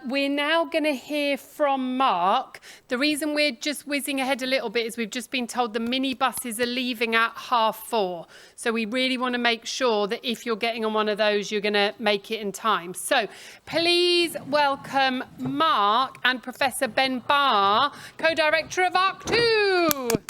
We're now going to hear from Mark. The reason we're just whizzing ahead a little bit is we've just been told the minibuses are leaving at 4:30. So we really want to make sure that if you're getting on one of those, you're going to make it in time. So please welcome Mark and Professor Ben Barr, co-director of ARC2.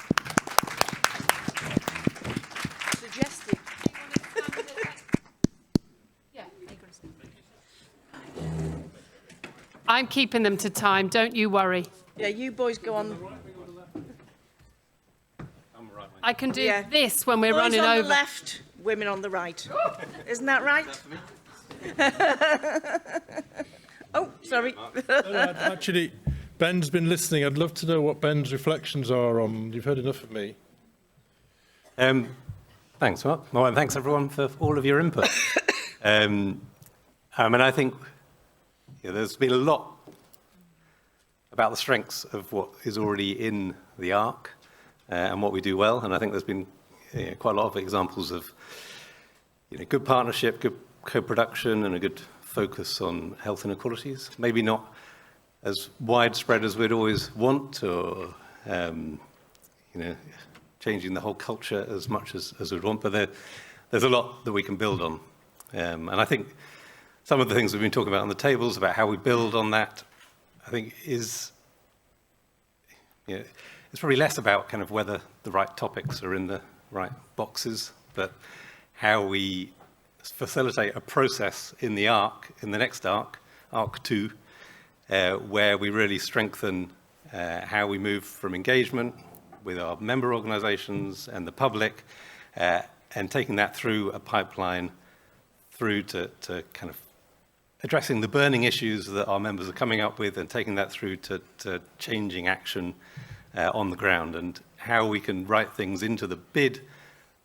I'm keeping them to time, don't you worry. Yeah, you boys go on. I can do this when we're boys running on over. The left, women on the right. Isn't that right? Oh, sorry. Actually, Ben's been listening. I'd love to know what Ben's reflections are on. You've heard enough of me. Thanks, Mark. Well, and thanks everyone for all of your input. I think there's been a lot about the strengths of what is already in the ARC and what we do well. And I think there's been quite a lot of examples of good partnership, good co-production, and a good focus on health inequalities. Maybe not as widespread as we'd always want, or changing the whole culture as much as we'd want. But there's a lot that we can build on, and I think some of the things we've been talking about on the tables about how we build on that, I think is, it's probably less about kind of whether the right topics are in the right boxes, but how we facilitate a process in the ARC, in the next ARC, ARC2, where we really strengthen how we move from engagement with our member organisations and the public, and taking that through a pipeline through to kind of addressing the burning issues that our members are coming up with, and taking that through to changing action on the ground, and how we can write things into the bid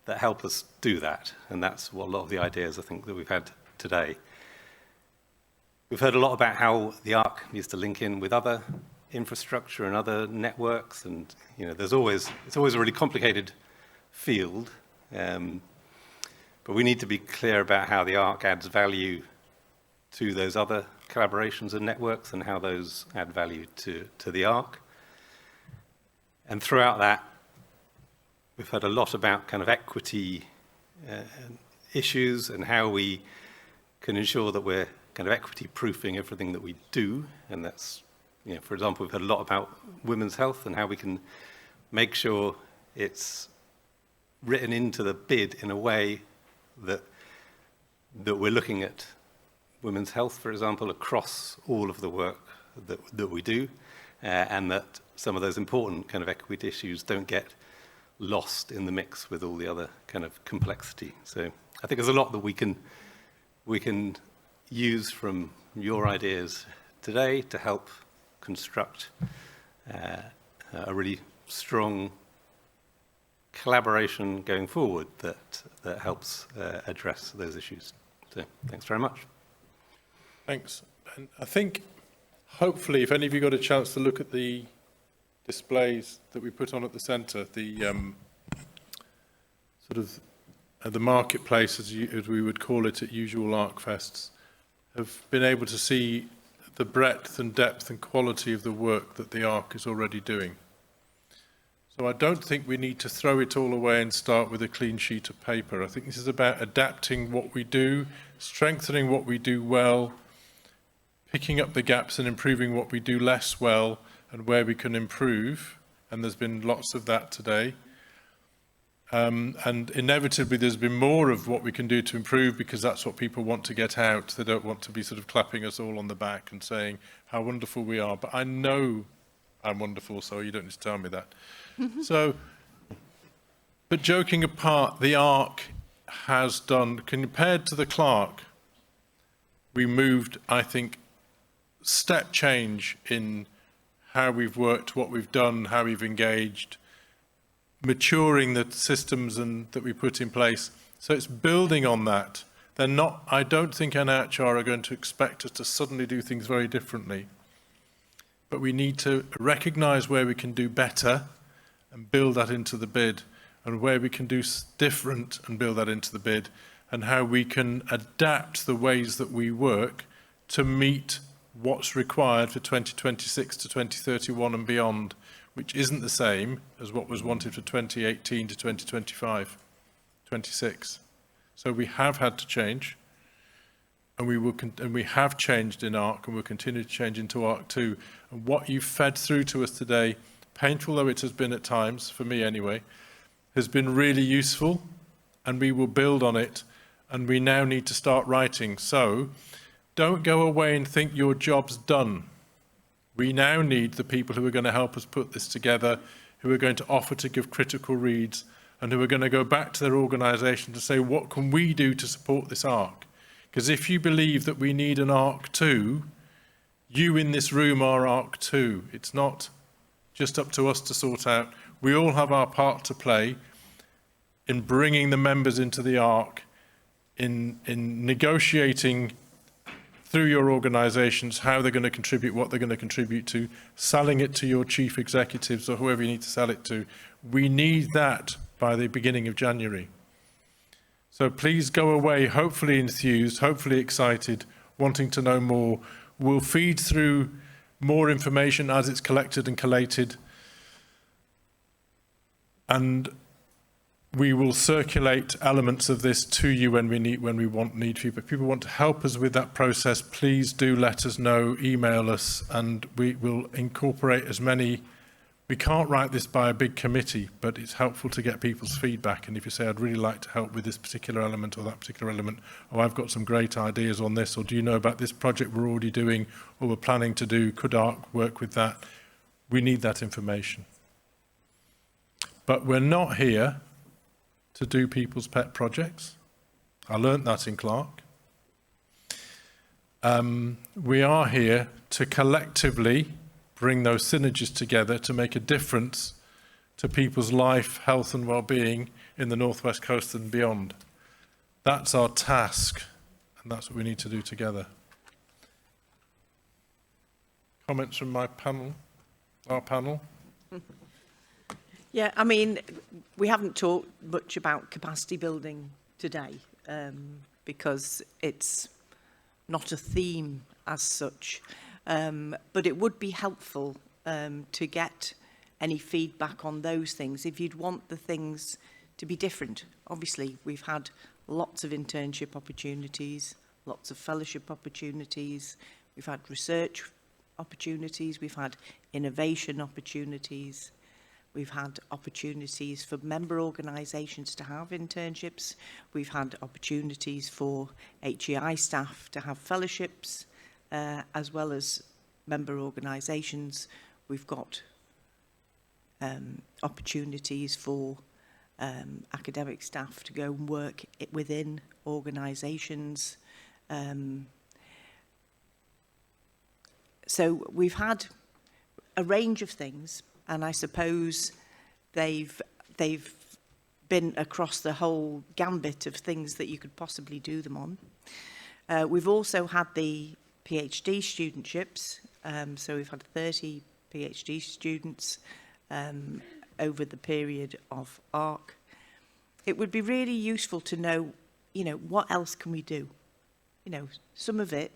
that help us do that. And that's what a lot of the ideas I think that we've had today. We've heard a lot about how the ARC needs to link in with other infrastructure and other networks, and it's always a really complicated field, but we need to be clear about how the ARC adds value to those other collaborations and networks, and how those add value to the ARC. And throughout that, we've heard a lot about kind of equity issues, and how we can ensure that we're kind of equity proofing everything that we do. And that's, for example, we've heard a lot about women's health and how we can make sure it's written into the bid in a way that we're looking at women's health, for example, across all of the work that we do, and that some of those important kind of equity issues don't get lost in the mix with all the other kind of complexity. So I think there's a lot that we can use from your ideas today to help construct a really strong collaboration going forward that helps address those issues. So thanks very much. Thanks. And I think, hopefully, if any of you got a chance to look at the displays that we put on at the centre, the sort of the marketplace, as we would call it at usual ARCFESTs, have been able to see the breadth and depth and quality of the work that the ARC is already doing. So I don't think we need to throw it all away and start with a clean sheet of paper. I think this is about adapting what we do, strengthening what we do well, picking up the gaps and improving what we do less well, and where we can improve. And there's been lots of that today. And inevitably there's been more of what we can do to improve, because that's what people want to get out. They don't want to be sort of clapping us all on the back and saying how wonderful we are. But I know I'm wonderful, so you don't need to tell me that. So, but joking apart, the ARC has done, compared to the Clerk, we moved, I think, step change in how we've worked, what we've done, how we've engaged, maturing the systems that we put in place. So it's building on that. They're not, I don't think NHR are going to expect us to suddenly do things very differently. But we need to recognise where we can do better and build that into the bid, and where we can do different and build that into the bid, and how we can adapt the ways that we work to meet what's required for 2026 to 2031 and beyond, which isn't the same as what was wanted for 2018 to 2025, 26. So we have had to change, and we have changed in ARC, and we'll continue to change into ARC2. And what you've fed through to us today, painful though it has been at times, for me anyway, has been really useful, and we will build on it, and we now need to start writing. So don't go away and think your job's done. We now need the people who are going to help us put this together, who are going to offer to give critical reads, and who are going to go back to their organisation to say, what can we do to support this ARC? Because if you believe that we need an ARC2, you in this room are ARC2. It's not just up to us to sort out. We all have our part to play in bringing the members into the ARC, in negotiating through your organisations how they're going to contribute, what they're going to contribute to, selling it to your chief executives or whoever you need to sell it to. We need that by the beginning of January. So please go away, hopefully enthused, hopefully excited, wanting to know more. We'll feed through more information as it's collected and collated. And we will circulate elements of this to you when we need for you. But if people want to help us with that process, please do let us know, email us, and we will incorporate as many. We can't write this by a big committee, but it's helpful to get people's feedback. And if you say, I'd really like to help with this particular element or that particular element, or I've got some great ideas on this, or do you know about this project we're already doing or we're planning to do, could ARC work with that? We need that information. But we're not here to do people's pet projects. I learnt that in Clark. We are here to collectively bring those synergies together to make a difference to people's life, health and well-being in the North West Coast and beyond. That's our task, and that's what we need to do together. Comments from my panel, our panel? Yeah, I mean, we haven't talked much about capacity building today because it's not a theme as such, but it would be helpful to get any feedback on those things if you'd want the things to be different. Obviously, we've had lots of internship opportunities, lots of fellowship opportunities, we've had research opportunities, we've had innovation opportunities. We've had opportunities for member organisations to have internships. We've had opportunities for HEI staff to have fellowships, as well as member organisations. We've got opportunities for academic staff to go and work within organisations. So we've had a range of things. And I suppose they've been across the whole gambit of things that you could possibly do them on. We've also had the PhD studentships. So we've had 30 PhD students over the period of ARC. It would be really useful to know, what else can we do? Some of it,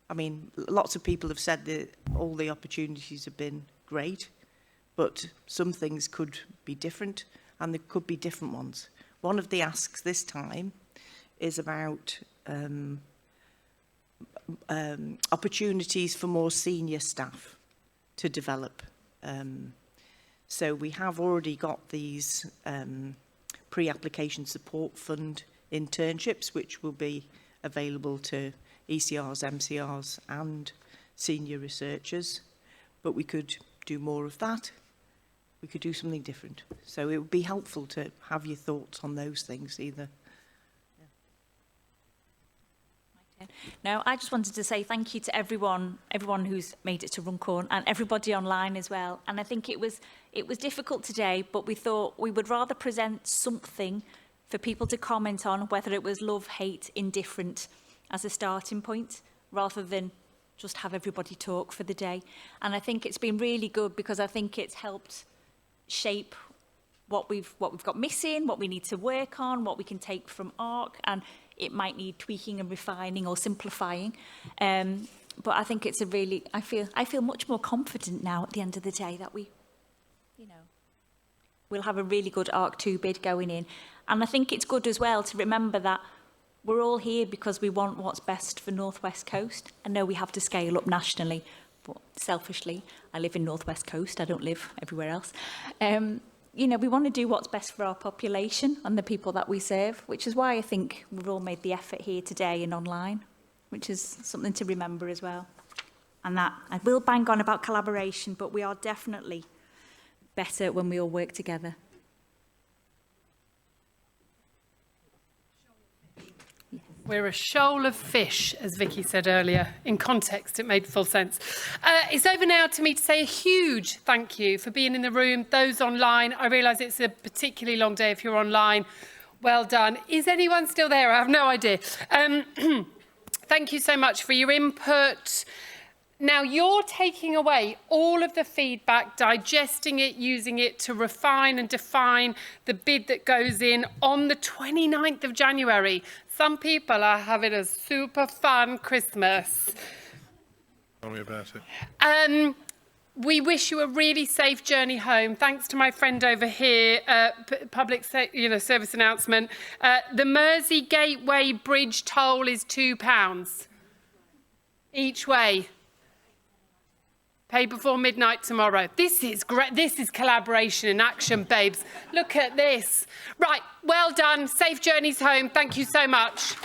I mean, lots of people have said that all the opportunities have been great, but some things could be different, and there could be different ones. One of the asks this time is about opportunities for more senior staff to develop. So we have already got these pre-application support fund internships, which will be available to ECRs, MCRs and senior researchers, but we could do more of that. We could do something different. So it would be helpful to have your thoughts on those things either. No, I just wanted to say thank you to everyone who's made it to Runcorn and everybody online as well. And I think it was difficult today, but we thought we would rather present something for people to comment on, whether it was love, hate, indifferent as a starting point, rather than just have everybody talk for the day. And I think it's been really good because I think it's helped shape what we've got missing, what we need to work on, what we can take from ARC, and it might need tweaking and refining or simplifying. But I think it's a really, I feel much more confident now at the end of the day that we'll have a really good ARC2 bid going in. And I think it's good as well to remember that we're all here because we want what's best for North West Coast. I know we have to scale up nationally, but selfishly, I live in North West Coast. I don't live everywhere else. We want to do what's best for our population and the people that we serve, which is why I think we've all made the effort here today and online, which is something to remember as well. And that, I will bang on about collaboration, but we are definitely better when we all work together. We're a shoal of fish, as Vicky said earlier. In context, it made full sense. It's over now to me to say a huge thank you for being in the room. Those online, I realise it's a particularly long day if you're online. Well done. Is anyone still there? I have no idea. Thank you so much for your input. Now, you're taking away all of the feedback, digesting it, using it to refine and define the bid that goes in on the 29th of January. Some people are having a super fun Christmas. Tell me about it. We wish you a really safe journey home. Thanks to my friend over here, public service announcement. The Mersey Gateway Bridge toll is £2 each way. Pay before midnight tomorrow. This is great. This is collaboration in action, babes. Look at this. Right, well done. Safe journeys home. Thank you so much.